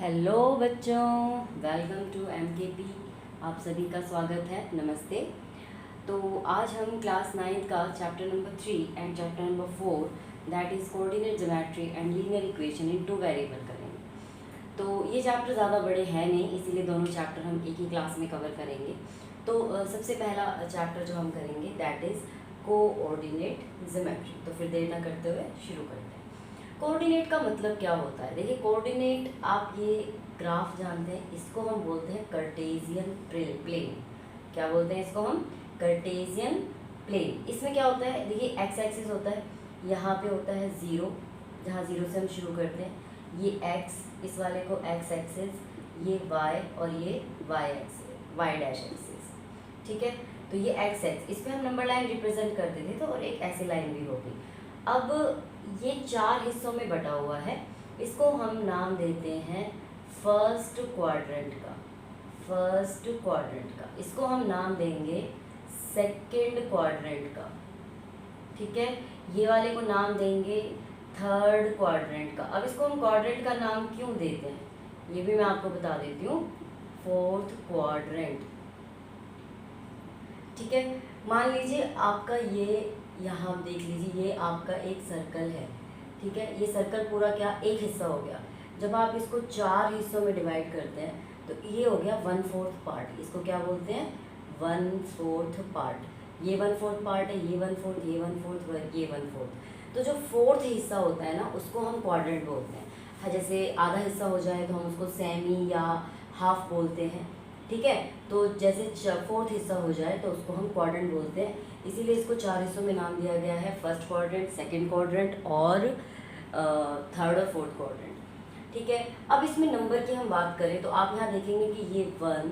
Hello बच्चों, welcome to MKP. आप सभी का स्वागत है। नमस्ते। तो आज हम क्लास 9 का chapter number 3 and chapter number 4 that is coordinate geometry and linear equation in 2 variable करेंगे। तो ये चैप्टर ज़्यादा बड़े हैं नहीं, इसीलिए दोनों चैप्टर हम एक ही क्लास में कवर करेंगे। तो सबसे पहला चैप्टर जो हम करेंगे दैट इज़ कोऑर्डिनेट ज्योमेट्री। तो फिर देर न करते हुए शुरू करते हैं। कोऑर्डिनेट का मतलब क्या होता है? देखिए, कोऑर्डिनेट आप ये ग्राफ जानते हैं, इसको हम बोलते हैं कार्टेशियन प्लेन। क्या बोलते हैं इसको हम? Cartesian plane. इसमें क्या होता है? देखिए, एक्स एक्सिस होता है, यहाँ पे होता है ज़ीरो, जहाँ ज़ीरो से हम शुरू करते हैं। ये एक्स, इस वाले को एक्स एक्सिस, ये वाई और ये Y axis, Y dash axis. ठीक है, तो ये एक्स एक्स, इस पर हम नंबर लाइन रिप्रेजेंट करते थे, तो और एक ऐसी लाइन भी होगी। अब ये 4 हिस्सों में बटा हुआ है, इसको हम नाम देते हैं फर्स्ट क्वाड्रेंट का। फर्स्ट क्वाड्रेंट का इसको हम नाम देंगे सेकंड क्वाड्रेंट का। ठीक है, ये वाले को नाम देंगे थर्ड क्वाड्रेंट का। अब इसको हम क्वाड्रेंट का नाम क्यों देते हैं ये भी मैं आपको बता देती हूँ। Fourth quadrant. ठीक है, मान लीजिए आपका ये, यहाँ आप देख लीजिए, ये आपका एक सर्कल है। ठीक है, ये सर्कल पूरा क्या एक हिस्सा हो गया। जब आप इसको 4 हिस्सों में डिवाइड करते हैं तो ये हो गया 1/4 पार्ट। इसको क्या बोलते हैं? 1/4 पार्ट। ये 1/4 पार्ट है, ये 1/4, ये 1/4, ये 1/4। तो जो फोर्थ हिस्सा होता है ना, उसको हम क्वाड्रेंट बोलते हैं। हाँ, जैसे आधा हिस्सा हो जाए तो हम उसको सेमी या हाफ बोलते हैं। ठीक है, तो जैसे फोर्थ हिस्सा हो जाए तो उसको हम क्वाड्रेंट बोलते हैं। इसीलिए इसको 4 हिस्सों में नाम दिया गया है, फर्स्ट क्वाड्रेंट, सेकंड क्वाड्रेंट और थर्ड और फोर्थ क्वाड्रेंट। ठीक है, अब इसमें नंबर की हम बात करें तो आप यहाँ देखेंगे कि ये 1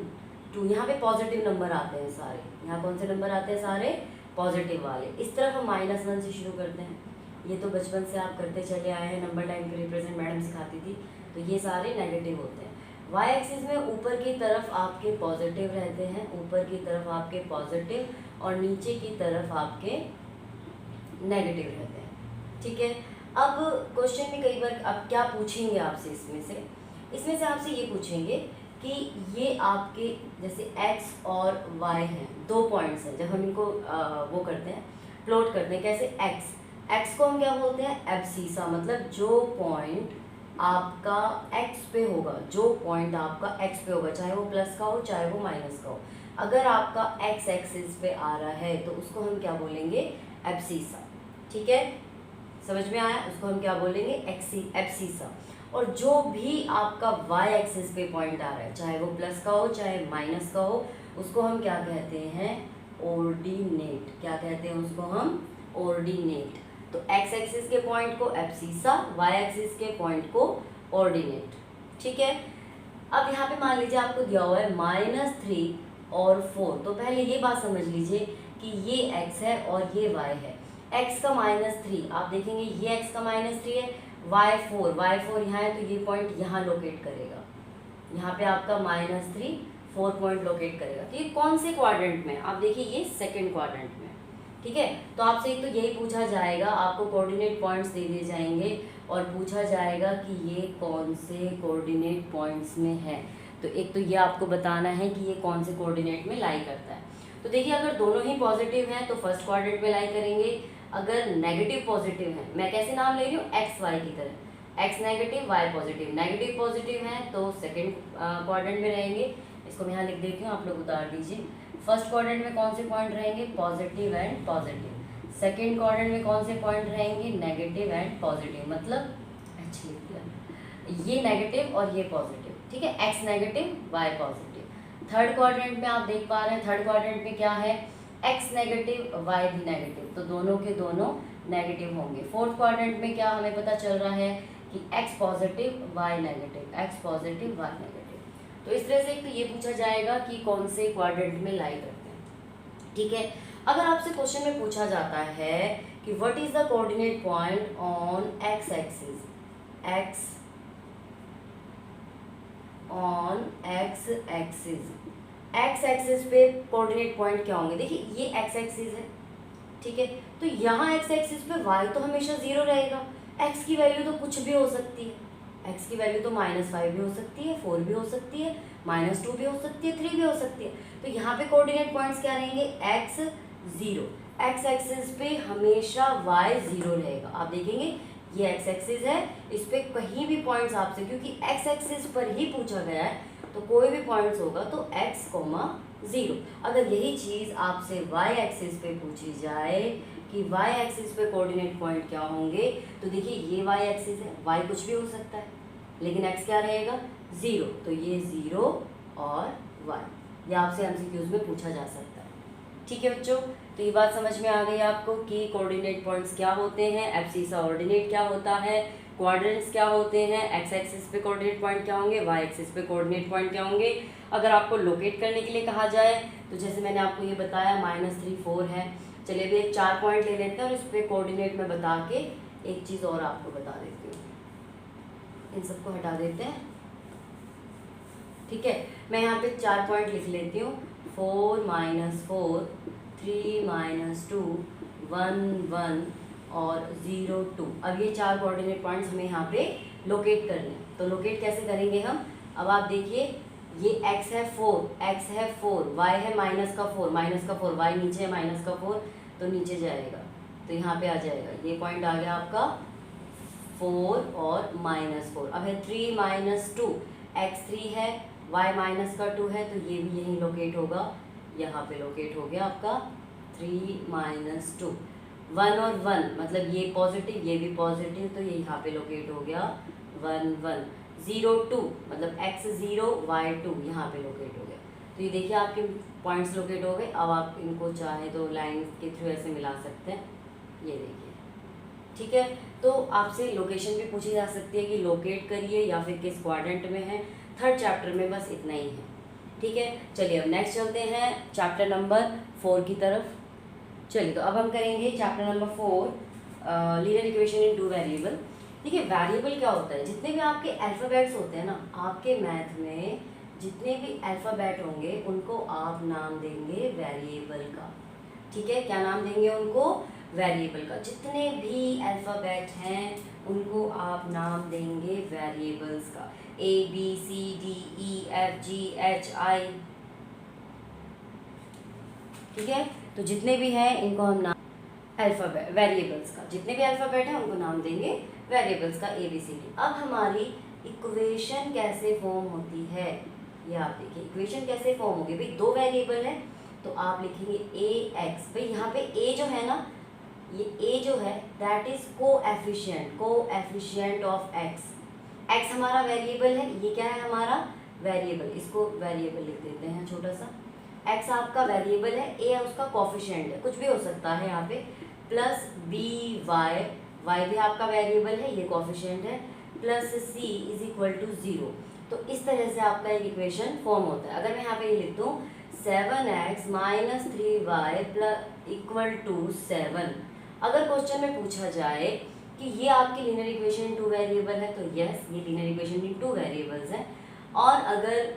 2, यहाँ पे पॉजिटिव नंबर आते हैं सारे। यहाँ कौन से नंबर आते हैं? सारे पॉजिटिव वाले। इस तरफ हम -1 से शुरू करते हैं। ये तो बचपन से आप करते चले आए हैं, नंबर लाइन के रिप्रेजेंट मैडम सिखाती थी। तो ये सारे नेगेटिव होते हैं। वाई एक्सिस में ऊपर की तरफ आपके पॉजिटिव रहते हैं, ऊपर की तरफ आपके पॉजिटिव और नीचे की तरफ आपके नेगेटिव रहते हैं। ठीक है, अब क्वेश्चन में कई बार अब क्या पूछेंगे आपसे, इसमें से आपसे ये पूछेंगे कि ये आपके जैसे x और y हैं, 2 पॉइंट्स हैं। जब हम इनको वो करते हैं, प्लॉट करते हैं, कैसे? x को हम क्या बोलते हैं? एब्सिसा। मतलब जो पॉइंट आपका x पे होगा, जो पॉइंट आपका x पे होगा, चाहे वो प्लस का हो चाहे वो माइनस का हो, अगर आपका x एक्सिस पे आ रहा है तो उसको हम क्या बोलेंगे? एब्सिसा। ठीक है, समझ में आया? उसको हम क्या बोलेंगे? एब्सिसा। और जो भी आपका y एक्सिस पे पॉइंट आ रहा है, चाहे वो प्लस का हो चाहे माइनस का हो, उसको हम क्या कहते हैं? ऑर्डिनेट। क्या कहते हैं उसको हम? ऑर्डिनेट। तो x एक्सिस के पॉइंट को एब्सिसा, y एक्सिस के पॉइंट को ऑर्डिनेट। ठीक है, अब यहाँ पे मान लीजिए आपको दिया हुआ है -3 और 4। तो पहले ये बात समझ लीजिए कि ये x है और ये y है। x का -3 आप देखेंगे, ये x का -3 है, y4 यहाँ है, तो ये पॉइंट यहाँ लोकेट करेगा। यहाँ पे आपका -3 4 पॉइंट लोकेट करेगा। तो ये कौन से क्वाड्रेंट में? आप देखिए, ये सेकंड क्वाड्रेंट में। ठीक है, तो आपसे एक तो यही पूछा जाएगा, आपको कोऑर्डिनेट पॉइंट्स दे दिए जाएंगे और पूछा जाएगा कि ये कौन से कोऑर्डिनेट पॉइंट्स में है। तो एक तो ये आपको बताना है कि ये कौन से कोऑर्डिनेट में लाई करता है। तो देखिए, अगर दोनों ही पॉजिटिव हैं तो फर्स्ट क्वाड्रेंट में लाई करेंगे। अगर नेगेटिव पॉजिटिव है, मैं कैसे नाम ले रही हूँ? एक्स वाई की तरह, X negative Y positive. Negative positive है तो सेकंड क्वाड्रेंट में रहेंगे। इसको मैं यहाँ लिख देती हूँ, आप लोग उतार दीजिए। फर्स्ट क्वाड्रेंट में कौन से पॉइंट रहेंगे? Positive and positive. Second quadrant में कौन से पॉइंट रहेंगे? Negative and positive. मतलब अच्छा लिख दिया, ये नेगेटिव और ये पॉजिटिव। ठीक है, X negative Y positive. Third quadrant में आप देख पा रहे हैं, थर्ड क्वाड्रेंट में क्या है? एक्स नेगेटिव वाई भी नेगेटिव, तो दोनों के दोनों नेगेटिव होंगे। फोर्थ क्वाड्रेंट में क्या हमें पता चल रहा है कि X positive Y negative, X positive Y negative. तो इस तरह से एक तो ये पूछा जाएगा कि कौन से क्वाड्रेंट में लाई करते हैं। ठीक है, अगर आपसे क्वेश्चन में पूछा जाता है कि what is the coordinate point on x axis, x on x axis, x axis पे कोऑर्डिनेट पॉइंट क्या होंगे? देखिए, ये एक्स एक्सिस है। ठीक है, तो यहाँ एक्स एक्सिस पे y तो हमेशा 0 रहेगा, x की वैल्यू तो कुछ भी हो सकती है। एक्स की वैल्यू तो -5 भी हो सकती है, 4 भी हो सकती है, -2 भी हो सकती है, 3 भी हो सकती है। तो यहाँ पे कोऑर्डिनेट पॉइंट्स क्या रहेंगे, x 0। एक्स एक्सिस पे हमेशा y 0 रहेगा। आप देखेंगे ये एक्स एक्सिस है, इस पे कहीं भी पॉइंट्स आपसे, क्योंकि एक्स एक्सिस पर ही पूछा गया है तो कोई भी पॉइंट्स होगा तो x, 0। अगर यही चीज़ आपसे y एक्सिस पे पूछी जाए कि y एक्सिस पे कोऑर्डिनेट पॉइंट क्या होंगे, तो देखिए ये y एक्सिस है, y कुछ भी हो सकता है, लेकिन x क्या रहेगा, 0। तो ये 0 और y, ये आपसे एमसीक्यूज में पूछा जा सकता है। ठीक है बच्चों, तो ये बात समझ में आ गई आपको कि कोऑर्डिनेट पॉइंट्स क्या होते हैं, एब्सिसा ऑर्डिनेट क्या होता है, क्वाड्रेंट्स क्या होते हैं, एक्स एक्सिस पे कोऑर्डिनेट पॉइंट क्या होंगे, वाई एक्सिस पे कोऑर्डिनेट पॉइंट क्या होंगे। अगर आपको लोकेट करने के लिए कहा जाए तो जैसे मैंने आपको ये बताया -3 4 है, चलिए भी एक 4 पॉइंट ले लेते हैं और इस पर कोऑर्डिनेट में बता के एक चीज़ और आपको बता देती हूँ, इन सबको हटा देते हैं। ठीक है, मैं यहाँ पे 4 पॉइंट लिख लेती हूँ, 4 -4 3 -2 1 1 और 0 2। अब ये 4 कोऑर्डिनेट पॉइंट्स हमें यहाँ पे लोकेट करने हैं। तो लोकेट कैसे करेंगे हम, अब आप देखिए ये x है 4, y है -4, y नीचे है -4 तो नीचे जाएगा, तो यहाँ पे आ जाएगा, ये पॉइंट आ गया आपका 4 और -4। अब है 3 -2, x 3 है, y -2 है, तो ये भी यहीं लोकेट होगा, यहाँ पे लोकेट हो गया आपका 3 -2। 1 और 1 मतलब ये पॉजिटिव ये भी पॉजिटिव, तो ये यहाँ पे लोकेट हो गया 1 1। 0 2 मतलब x 0 y 2 यहाँ पे लोकेट हो गया। तो ये देखिए आपके पॉइंट्स लोकेट हो गए। अब आप इनको चाहे तो लाइन के थ्रू ऐसे मिला सकते हैं, ये देखिए। ठीक है, तो आपसे लोकेशन भी पूछी जा सकती है कि लोकेट करिए या फिर किस क्वाड्रेंट में है। थर्ड चैप्टर में बस इतना ही है। ठीक है, चलिए अब नेक्स्ट चलते हैं चैप्टर नंबर 4 की तरफ। चलिए, तो अब हम करेंगे chapter number 4 linear equation in 2 variable. देखिए वेरिएबल क्या होता है, जितने भी आपके अल्फ़ाबेट्स होते हैं ना, आपके मैथ में जितने भी अल्फ़ाबेट होंगे उनको आप नाम देंगे वेरिएबल का। ठीक है, क्या नाम देंगे उनको, वेरिएबल का। जितने भी अल्फ़ाबेट हैं उनको आप नाम देंगे वेरिएबल्स का, ABCDEFGHI। ठीक है, तो जितने भी हैं इनको हम नाम अल्फ़ाबेट वेरिएबल्स का, जितने भी अल्फ़ाबेट हैं उनको नाम देंगे वेरिएबल्स का ABCD। अब हमारी इक्वेशन कैसे फॉर्म होती है, ये आप देखिए इक्वेशन कैसे फॉर्म होगी। भाई 2 वेरिएबल है तो आप लिखेंगे AX। भाई यहाँ पे A जो है ना, ये A जो है that is coefficient of X। X हमारा वेरिएबल है, ये क्या है हमारा वेरिएबल, इसको वेरिएबल लिख देते हैं छोटा सा। X आपका वेरिएबल है, A उसका कोफिशिएंट है, कुछ भी हो सकता है यहाँ पे, प्लस BY, Y भी आपका वेरिएबल है, ये कोफिशिएंट है, plus C is equal to 0। तो इस तरह से आपका एक इक्वेशन फॉर्म होता है। अगर मैं यहाँ पे ये लिख दूँ 7x - 3y = 7, अगर क्वेश्चन में पूछा जाए कि ये आपकी लीनियर इक्वेशन इन 2 वेरिएबल है, तो यस ये लीनियर इक्वेशन इन 2 वेरिएबल्स है। और अगर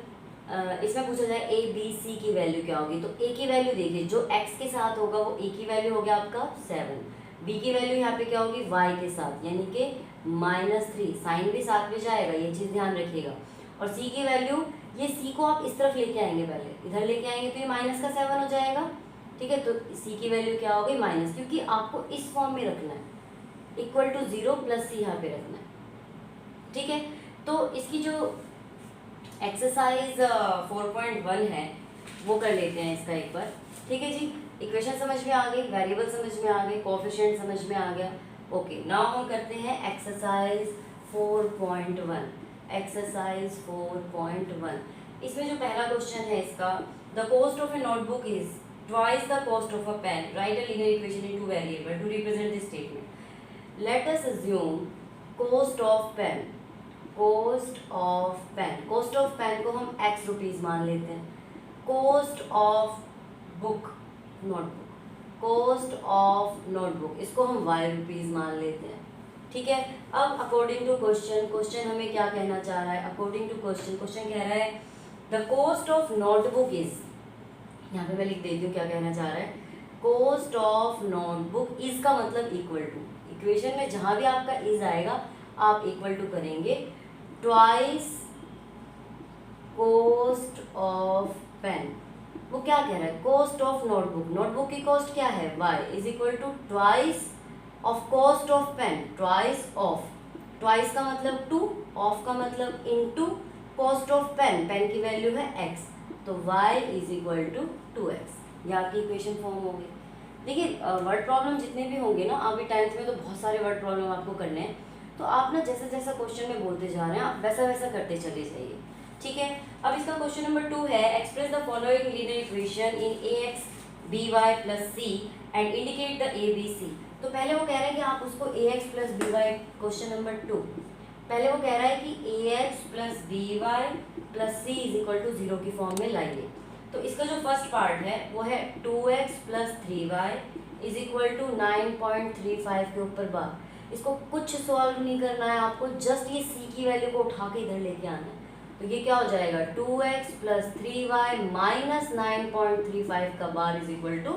इसमें पूछा जाए A B C की वैल्यू क्या होगी, तो A की वैल्यू देखिए, जो x के साथ होगा वो A की वैल्यू हो गया आपका 7, B की वैल्यू यहाँ पे क्या होगी y के साथ, यानी कि -3, साइन भी साथ में जाएगा, ये चीज़ ध्यान रखिएगा। और C की वैल्यू, ये C को आप इस तरफ लेके आएंगे, पहले इधर लेके आएंगे तो ये -7 हो जाएगा। ठीक है, तो C की वैल्यू क्या होगी माइनस, क्योंकि आपको इस फॉर्म में रखना है, = 0 + C यहाँ पे रखना है। ठीक है, तो इसकी जो एक्सरसाइज 4.1 है वो कर लेते हैं इसका एक बार। ठीक है जी, इक्वेशन समझ में आ गई, वेरिएबल समझ में आ गए, कोएफिशिएंट समझ में आ गया। ओके, नाउ हम करते हैं एक्सरसाइज 4.1। एक्सरसाइज 4.1, इसमें जो पहला क्वेश्चन है इसका, the cost of A notebook is twice the cost of a pen. Write a linear equation in 2 variables to represent this statement. Let us assume cost of pen. Cost of pen. Cost of pen को हम x rupees मान लेते हैं. Cost of book, notebook. Cost of notebook इसको हम y rupees मान लेते हैं. ठीक है, अब अकॉर्डिंग टू क्वेश्चन हमें क्या कहना चाह रहा है, अकॉर्डिंग टू क्वेश्चन कह रहा है the cost of notebook is, यहाँ पे मैं लिख देती हूँ क्या कहना चाह रहा है, कॉस्ट ऑफ नोटबुक इज का मतलब इक्वल टू, इक्वेशन में जहाँ भी आपका इज आएगा आप इक्वल टू करेंगे ट्वाइस कॉस्ट ऑफ पेन। वो क्या कह रहा है, कॉस्ट ऑफ नोटबुक, नोटबुक की कॉस्ट क्या है y is equal to twice of cost of pen, twice of, twice का मतलब टू, ऑफ का मतलब into cost of pen, pen की वैल्यू है x, तो y is equal to 2x। ये आपकी इक्वेशन फॉर्म हो गई। देखिए वर्ड प्रॉब्लम जितने भी होंगे ना, अभी 10th में तो बहुत सारे वर्ड प्रॉब्लम आपको करने हैं, तो आप ना जैसा जैसा क्वेश्चन में बोलते जा रहे हैं आप वैसा वैसा करते चले जाइए, ठीक है। अब इसका क्वेश्चन नंबर 2 है, express the following linear equation in ax by plus c and indicate the abc। तो पहले वो कह रहा है कि आप उसको ax plus by, question number 2, पहले वो कह रहा है कि ax plus by plus c is equal to 0 की फॉर्म में लाइए। तो इसका जो फर्स्ट पार्ट है वो है 2x plus 3y is equal to 9.35 के ऊपर बार। इसको कुछ सॉल्व नहीं करना है आपको, जस्ट ये c की वैल्यू को उठा के इधर लेके आना है। तो ये क्या हो जाएगा 2x प्लस 3y माइनस 9.35 का बार इज इक्वल टू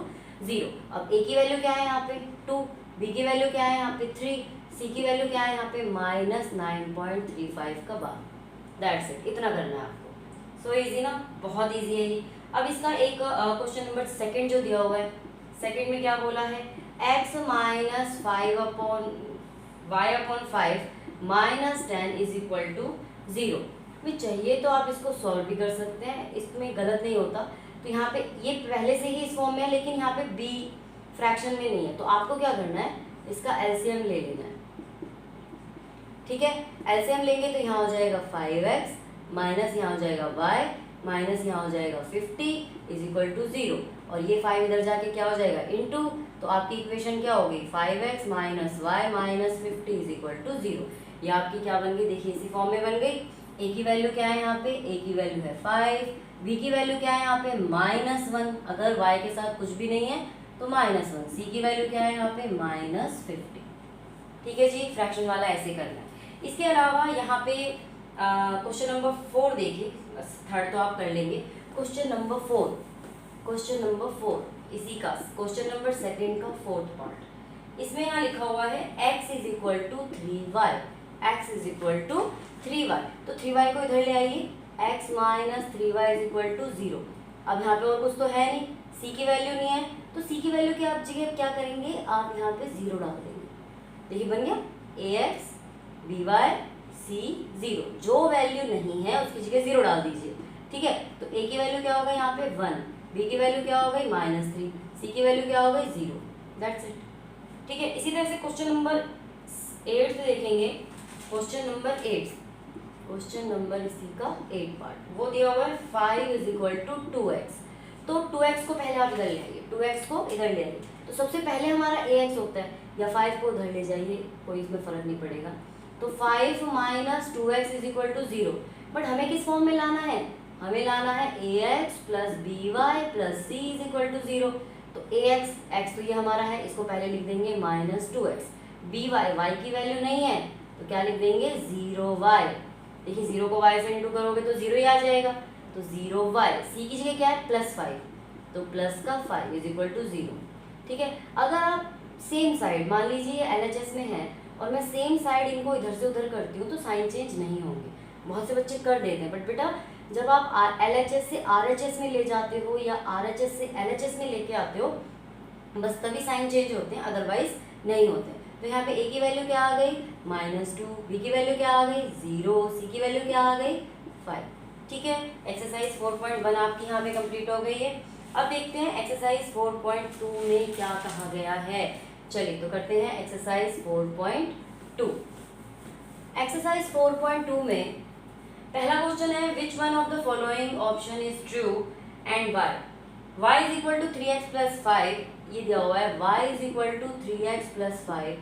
0। अब a की वैल्यू क्या है यहाँ पे 2, b की वैल्यू क्या है यहाँ पे 3, c की वैल्यू क्या है यहाँ पे माइनस 9.35 का बार। दैट्स इट, इतना करना है आपको। सो इजी ना, बहुत इजी है ये। अब इसका एक क्वेश्चन नंबर सेकंड जो दिया हुआ है, सेकंड में क्या बोला है, x minus 5 upon y upon 5 minus 10 is equal to 0। भी चाहिए तो आप इसको सॉल्व भी कर सकते हैं, इसमें गलत नहीं होता। तो यहाँ पे ये पहले से ही इस फॉर्म में है, लेकिन यहाँ पे b फ्रैक्शन में नहीं है, तो आपको क्या करना है, इसका एलसीएम ले लेना है, ठीक है। एलसीएम लेंगे तो यहाँ हो जाएगा 5x माइनस यहाँ हो जाएगा y माइनस यहाँ हो जाएगा 50 इज इक्वल टू 0, और ये 5 इधर जाके क्या हो जाएगा इनटू, तो आपकी इक्वेशन क्या होगी 5x minus y minus 50 is equal to 0। ये आपकी क्या बन गई, देखिए इसी फॉर्म में बन गई। a की वैल्यू क्या है यहाँ पे, a की वैल्यू है 5, b की वैल्यू क्या है यहाँ पे -1, अगर y के साथ कुछ भी नहीं है तो -1, c की वैल्यू क्या है यहाँ पे -50, ठीक है जी। फ्रैक्शन वाला ऐसे करना है। इसके अलावा यहाँ पे क्वेश्चन नंबर 4 देखिए, थर्ड तो आप कर लेंगे। क्वेश्चन नंबर 4, क्वेश्चन नंबर 4 इसी का क्वेश्चन नंबर सेकंड का फोर्थ पार्ट, इसमें यहाँ लिखा हुआ है x is equal to 3y, x is equal to 3y, तो 3y को इधर ले आइए, x minus 3y is equal to 0। अब यहाँ पे और कुछ तो है नहीं, c की वैल्यू नहीं है, तो c की वैल्यू की आप जगह क्या करेंगे, आप यहाँ पे 0 डाल देंगे। देखिए बन गया ax by c 0, जो वैल्यू नहीं है उसकी जगह 0 डाल दीजिए, ठीक है। तो a की वैल्यू क्या होगा यहाँ पे 1, b की वैल्यू क्या हो गई -3, c की वैल्यू क्या हो गई 0, दैट्स इट, ठीक है। इसी तरह से क्वेश्चन नंबर 8 देखेंगे। क्वेश्चन नंबर 8, क्वेश्चन नंबर इसी का 8 पार्ट, वो दिया हुआ है 5 इज इक्वल टू 2x। तो 2x को पहले आप इधर ले आइए, 2x को इधर ले आइए, तो सबसे पहले हमारा ax होता है, या 5 को उधर ले जाइए, कोई इसमें फर्क नहीं पड़ेगा। तो 5 minus 2x is equal to 0, but हमें किस फॉर्म में लाना है, हमें लाना है ax plus by plus c is equal to 0। तो ax, x तो ये हमारा है, इसको पहले लिख देंगे -2x, by, y की वैल्यू नहीं है तो क्या लिख देंगे 0y। देखिए 0 को y से इंटू करोगे तो 0 ही आ जाएगा, तो 0y। c की जगह क्या है +5, तो प्लस का 5 इज इक्वल टू 0, ठीक है। अगर आप सेम साइड, मान लीजिए LHS में है और मैं सेम साइड इनको इधर से उधर करती हूँ तो साइन चेंज नहीं होंगे, बहुत से बच्चे कर देते हैं, बट बेटा जब आप LHS से RHS में ले जाते हो या RHS से LHS में लेके आते हो, बस तभी साइन चेंज होते हैं, अदरवाइज नहीं होते। तो यहाँ पे a की वैल्यू क्या आ गई -2, b की वैल्यू क्या आ गई 0, c की वैल्यू क्या आ गई 5, ठीक है। एक्सरसाइज 4.1 आपकी यहाँ पे कंप्लीट हो गई है। अब देखते हैं एक्सरसाइज 4.2 में क्या कहा गया है। चलिए तो करते हैं एक्सरसाइज 4.2। एक्सरसाइज 4.2 में पहला क्वेश्चन है which one of the following option is true and why. y is equal to 3x plus 5, ये दिया हुआ है y is equal to 3x plus 5।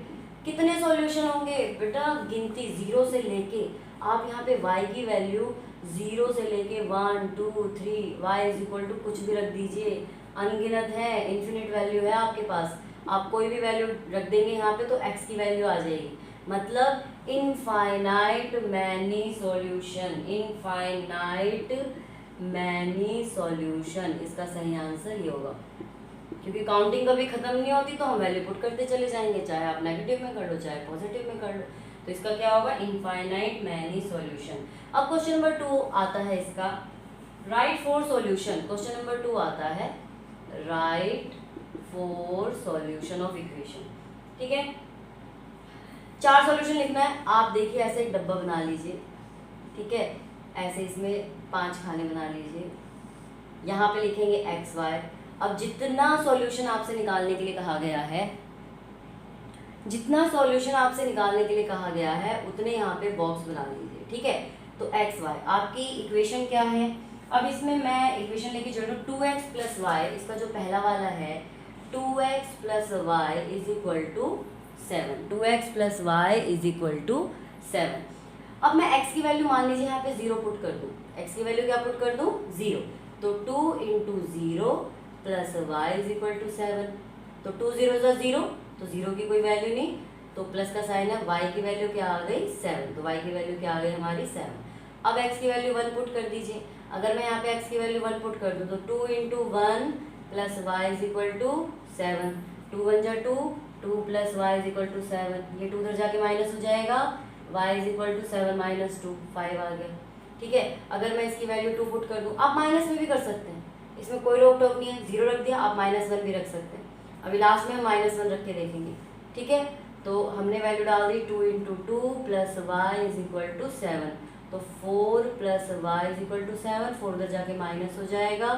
कितने सॉल्यूशन होंगे बेटा, गिनती 0 से लेके, आप यहाँ पे y की वैल्यू 0 से लेके 1 2 3, y इज इक्वल टू कुछ भी रख दीजिए, अनगिनत है, इन्फिनिट वैल्यू है आपके पास, आप कोई भी वैल्यू रख देंगे यहाँ पे तो x की वैल्यू आ जाएगी, मतलब infinite many solution, infinite many solution, इसका सही आंसर ये होगा। क्योंकि काउंटिंग कभी खत्म नहीं होती तो हम वैल्यू पुट करते चले जाएंगे, चाहे आप नेगेटिव में कर लो चाहे पॉजिटिव में कर लो। तो इसका क्या होगा, इनफाइनाइट मैनी सॉल्यूशन। अब क्वेश्चन नंबर 2 आता है इसका, राइट 4 सॉल्यूशन। क्वेश्चन नंबर 2 आता है राइट 4 सॉल्यूशन ऑफ इक्वेशन। ठीक है, 4 सॉल्यूशन लिखना है। आप देखिए ऐसे एक डब्बा बना लीजिए, ठीक है, ऐसे इसमें 5 खाने बना लीजिए, यहाँ पे लिखेंगे एक्स वाई। अब जितना सॉल्यूशन आपसे निकालने के लिए कहा गया है, जितना सॉल्यूशन आपसे निकालने के लिए कहा गया है उतने यहाँ पे बॉक्स बना लीजिए। ठीक है, तो एक्स वाई आपकी इक्वेशन क्या है। अब इसमें मैं इक्वेशन लेके चल रहा हूँ 2x प्लस वाई, इसका जो पहला वाला है 2x plus Y is equal to 7, 2x plus Y is equal to 7। अब मैं x की वैल्यू मान लीजिए यहाँ पे 0 पुट कर दूँ, x की वैल्यू क्या पुट कर दूँ, 0। तो 2 into 0 plus Y is equal to 7। तो 2 0 ज़ा 0, तो 0 की कोई वैल्यू नहीं, तो प्लस का साइन है, y की वैल्यू क्या आ गई 7, तो y की वैल्यू क्या आ गई हमारी 7। अब x की वैल्यू 1 पुट कर दीजिए। अगर मैं यहाँ पे x की वैल्यू 1 पुट कर दूँ तो 2 into 1 plus Y is equal to 7, 2 1 जा 2, 2 plus Y is equal to 7, ये 2 उधर जाके माइनस हो जाएगा, y is equal to 7 minus 2, 5 आ गया। ठीक है, अगर मैं इसकी वैल्यू 2 पुट कर दूँ, आप माइनस में भी कर सकते हैं, इसमें कोई रोक टोक नहीं है, 0 रख दिया, आप -1 भी रख सकते हैं। अभी लास्ट में हम -1 रख के देखेंगे। ठीक है, तो हमने वैल्यू डाल दी 2 into 2 plus Y is equal to 7, तो 4 plus Y is equal to 7, 4 उधर जाके माइनस हो जाएगा,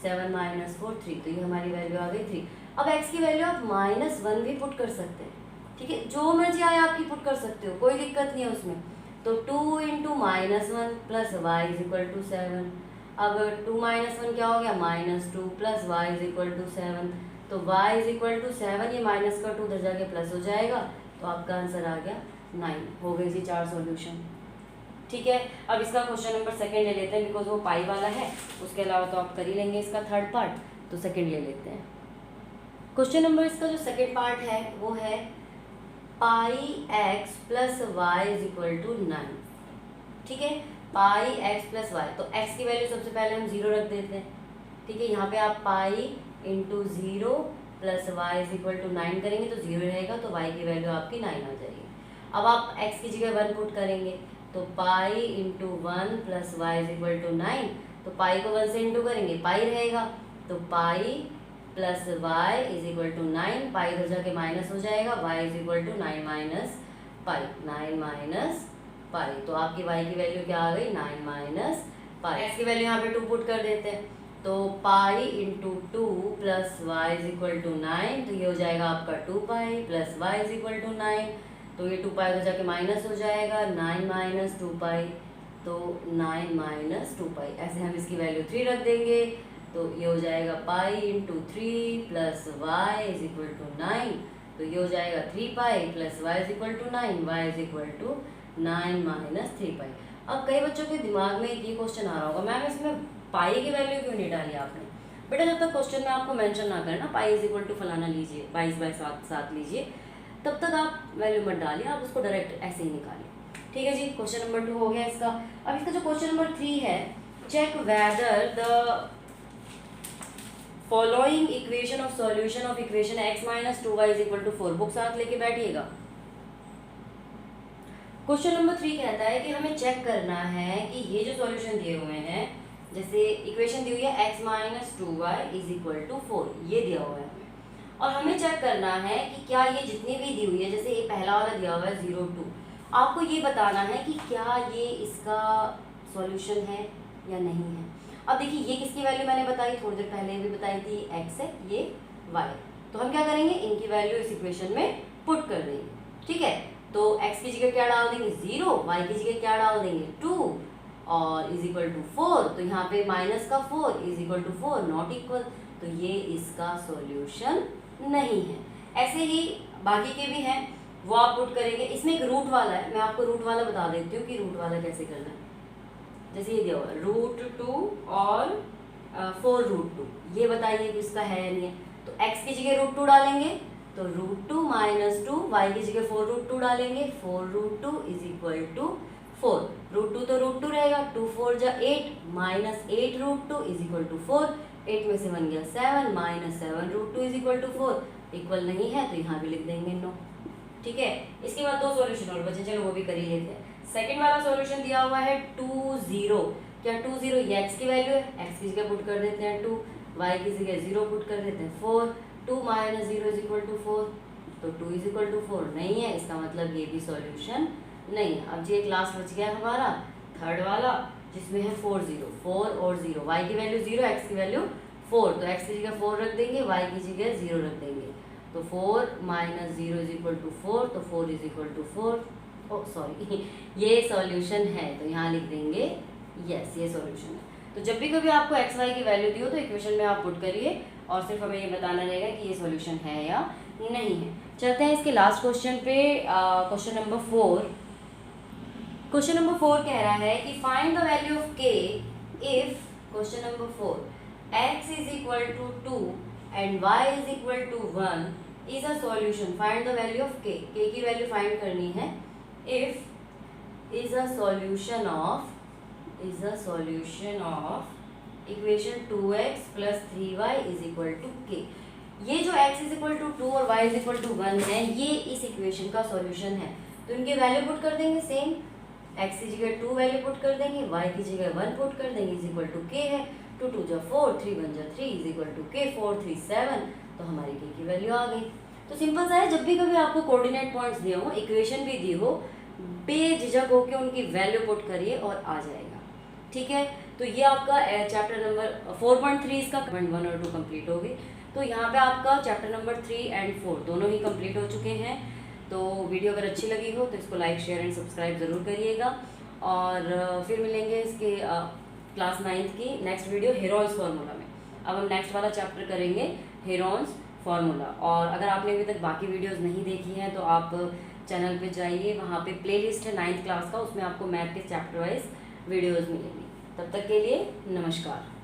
7 माइनस 4 3, तो ये हमारी वैल्यू आ गई 3। अब x की वैल्यू आप -1 भी पुट कर सकते हैं। ठीक है, जो मर्जी आए आपकी पुट कर सकते हो, कोई दिक्कत नहीं है उसमें। तो 2 into -1 plus Y is equal to 7। अब 2 - 1 क्या हो गया, -2 plus Y is equal to 7, तो y इज इक्वल टू 7, ये माइनस का 2 उधर जाके प्लस हो जाएगा, तो आपका आंसर आ गया 9। हो गई जी 4 सॉल्यूशन। ठीक है, अब इसका क्वेश्चन नंबर 2 ले लेते हैं, बिकॉज वो पाई वाला है, उसके अलावा तो आप कर ही लेंगे इसका 3rd पार्ट, तो 2nd ले लेते हैं। क्वेश्चन नंबर इसका जो 2nd पार्ट है वो है pi x plus Y is equal to 9। ठीक है, पाई x प्लस वाई, तो x की वैल्यू सबसे पहले हम 0 रख देते हैं। ठीक है, यहाँ पे आप pi into 0 plus Y is equal to 9 करेंगे तो 0 रहेगा, तो y की वैल्यू आपकी 9 आ जाएगी। अब आप x की जगह 1 पुट करेंगे, तो pi into 1 plus Y is equal to 9, तो पाई को 1 से इंटू करेंगे, पाई रहेगा, तो pi plus Y is equal to 9, pi इधर जाके माइनस हो जाएगा, y is equal to 9 minus pi, 9 minus pi, तो आपकी y की वैल्यू क्या आ गई 9 माइनस पाई। x की वैल्यू यहाँ पे 2 पुट कर देते हैं, तो pi into 2 plus Y is equal to 9, तो ये हो जाएगा आपका 2 pi plus Y is equal to 9, तो ये 2 पाई हो जाके माइनस हो जाएगा, 9 माइनस 2 पाई, तो 9 माइनस 2 पाई, ऐसे हम इसकी वैल्यू 3 रख देंगे, तो ये हो जाएगा pi into 3 plus Y is equal to 9, तो ये हो जाएगा 3 pi plus Y is equal to 9, y is equal to 9 minus 3 pi. अब कई बच्चों के दिमाग में ये क्वेश्चन आ रहा होगा, मैम इसमें पाई की वैल्यू क्यों नहीं डाली आपने। बेटा जब तक क्वेश्चन में आपको मेंशन ना करना पाई इज इक्वल टू फलाना लीजिए, 22/7 लीजिए, तब तक आप वैल्यू मत डालिए, आप उसको डायरेक्ट ऐसे ही निकालिए। ठीक है जी, क्वेश्चन नंबर 2 हो गया इसका। अब इसका जो क्वेश्चन नंबर 3 है, check whether the following equation of solution of equation x minus 2y is equal to 4। Book साथ लेके बैठिएगा। क्वेश्चन नंबर 3 कहता है कि हमें चेक करना है कि ये जो सॉल्यूशन दिए हुए हैं, जैसे इक्वेशन दी हुई है x minus 2y is equal to 4, ये दिया हुआ है हमें, और हमें चेक करना है कि क्या ये जितनी भी दी हुई है, जैसे ये पहला वाला दिया हुआ है 0 2, आपको ये बताना है कि क्या ये इसका सॉल्यूशन है या नहीं है। अब देखिए ये किसकी वैल्यू मैंने बताई, थोड़ी देर पहले भी बताई थी, x है, ये y, तो हम क्या करेंगे, इनकी वैल्यू इस इक्वेशन में पुट कर देंगे। ठीक है, तो x की जगह क्या डाल देंगे 0, y की जगह क्या डाल देंगे 2, और इज इक्वल टू 4, तो यहाँ पे माइनस का 4 is equal to 4 not equal, तो ये इसका सॉल्यूशन नहीं है। ऐसे ही बाकी के भी हैं, वो आप पुट करेंगे। इसमें एक रूट वाला है, मैं आपको रूट वाला बता देती हूँ कि रूट वाला कैसे करना है। जैसे ये दिया हुआ √2 और 4√2, ये बताइए कि इसका है या नहीं है। तो x की जगह √2 डालेंगे, तो √2 माइनस 2, y की जगह 4√2 डालेंगे, 4√2 इज इक्वल टू 4, √2 तो √2 रहेगा, 2 4 जा 8 माइनस 8√2 इज इक्वल टू 4, 8 में से बन गया 7 minus 7√2 is equal to 4, equal नहीं है तो यहाँ भी लिख देंगे नो। ठीक है। इसके बाद 2 सॉल्यूशन और बचे, चलो वो भी कर ही लेते हैं। सेकंड वाला सॉल्यूशन दिया हुआ है 2 0, क्या 2 0 ये x की वैल्यू है, x की जगह पुट कर देते हैं 2, y की जगह 0 पुट कर देते हैं 4, 2 माइनस 0 इज इक्वल टू 4, तो 2 इज इक्वल टू 4 नहीं है, इसका मतलब ये भी सॉल्यूशन नहीं है। अब जी एक लास्ट बच गया हमारा थर्ड वाला जिसमें है 4 0, 4 और 0, y की वैल्यू 0, x की वैल्यू 4, तो x की जगह 4 रख देंगे, y की जगह 0 रख देंगे, तो 4 माइनस 0 इज इक्वल टू 4, तो 4 is equal to 4, oh sorry ये सॉल्यूशन है, तो यहाँ लिख देंगे यस ये सॉल्यूशन है। तो जब भी कभी आपको एक्स वाई की वैल्यू दी हो तो इक्वेशन में आप पुट करिए और सिर्फ हमें ये बताना रहेगा कि ये सॉल्यूशन है या नहीं है। चलते हैं इसके लास्ट क्वेश्चन पे, क्वेश्चन नंबर 4। क्वेश्चन नंबर 4 कह रहा है कि find the value of k if, question number 4, x is equal to 2 and y is equal to 1 is a solution. Find the value of k की value find करनी है। If is a solution of equation 2x plus 3y is equal to k। ये जो x is equal to 2 और y is equal to 1 है, ये इस equation का सॉल्यूशन है। तो इनके वैल्यू पुट कर देंगे सेम, x की जगह 2 वैल्यू पुट कर देंगे, y की जगह 1 पुट कर देंगे, इज इक्वल टू k है, 2 2 जा 4, 3 1 जा 3 इज इक्वल टू k, 4 3 7, तो हमारी k की वैल्यू आ गई। तो सिंपल सा है, जब भी कभी आपको कोऑर्डिनेट पॉइंट्स दिए हो, इक्वेशन भी दी हो, बेझिझक होकर उनकी वैल्यू पुट करिए और आ जाएगा। ठीक है, तो ये आपका चैप्टर नंबर 4.3 इसका 1 और 2 कंप्लीट हो गई। तो यहाँ पे आपका चैप्टर नंबर 3 एंड 4 दोनों ही कंप्लीट हो चुके हैं। तो वीडियो अगर अच्छी लगी हो तो इसको लाइक शेयर एंड सब्सक्राइब ज़रूर करिएगा, और फिर मिलेंगे इसके क्लास 9th की नेक्स्ट वीडियो हेरोन्स फार्मूला में। अब हम नेक्स्ट वाला चैप्टर करेंगे हेरोन्स फार्मूला। और अगर आपने अभी तक बाकी वीडियोज़ नहीं देखी हैं तो आप चैनल पे जाइए, वहाँ पे प्लेलिस्ट है 9th क्लास का, उसमें आपको मैथ के चैप्टर वाइज वीडियोज़ मिलेंगी। तब तक के लिए नमस्कार।